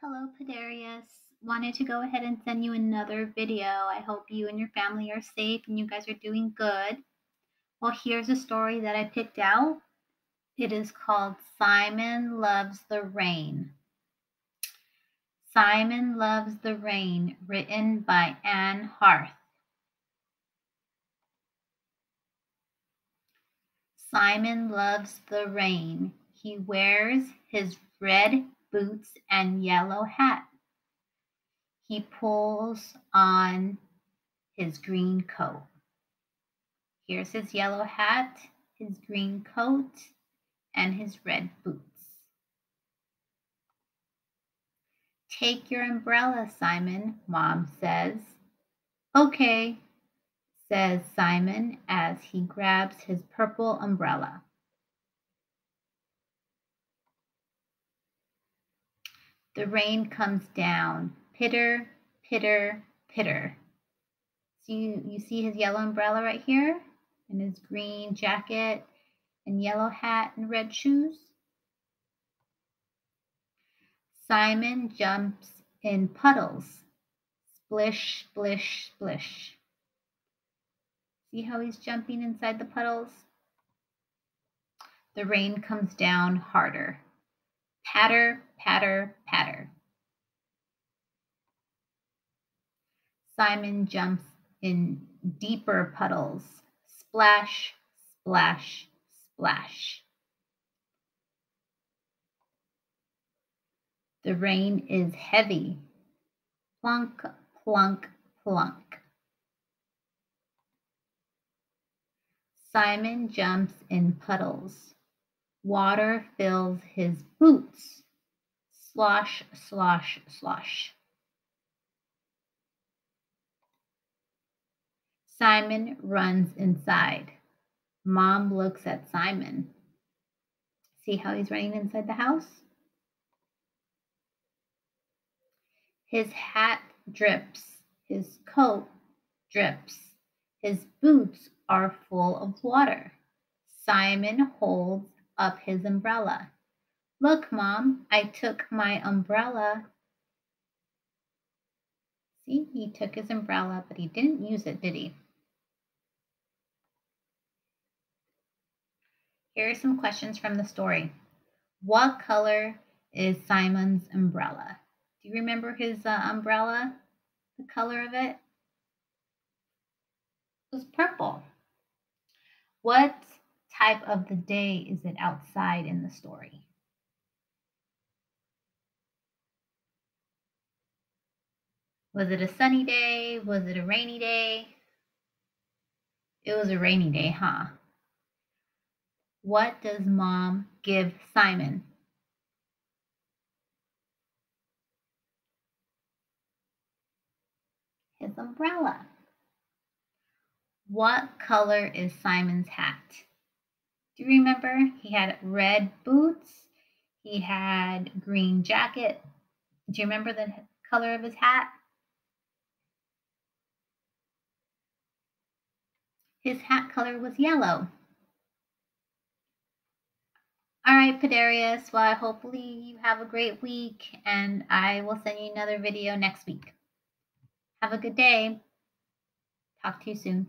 Hello, PADARIUS. Wanted to go ahead and send you another video. I hope you and your family are safe and you guys are doing good. Well, here's a story that I picked out. It is called Simon Loves the Rain. Simon Loves the Rain, written by Anne Harth. Simon loves the rain. He wears his red boots and yellow hat. He pulls on his green coat. Here's his yellow hat, his green coat, and his red boots. Take your umbrella, Simon, Mom says. Okay, says Simon as he grabs his purple umbrella. The rain comes down, pitter, pitter, pitter. So you see his yellow umbrella right here, and his green jacket and yellow hat and red shoes. Simon jumps in puddles. Splish, splish, splish. See how he's jumping inside the puddles? The rain comes down harder. Patter, patter, patter. Simon jumps in deeper puddles. Splash, splash, splash. The rain is heavy. Plunk, plunk, plunk. Simon jumps in puddles. Water fills his boots. Slosh, slosh, slosh. Simon runs inside. Mom looks at Simon. See how he's running inside the house? His hat drips. His coat drips. His boots are full of water. Simon holds up his umbrella. Look, Mom, I took my umbrella. See, he took his umbrella, but he didn't use it, did he? Here are some questions from the story. What color is Simon's umbrella? Do you remember his umbrella? The color of it? It was purple. What type of the day is it outside in the story? Was it a sunny day? Was it a rainy day? It was a rainy day, huh? What does Mom give Simon? His umbrella. What color is Simon's hat? Do you remember? He had red boots. He had green jacket. Do you remember the color of his hat? His hat color was yellow. All right, PADARIUS. Well, hopefully you have a great week, and I will send you another video next week. Have a good day. Talk to you soon.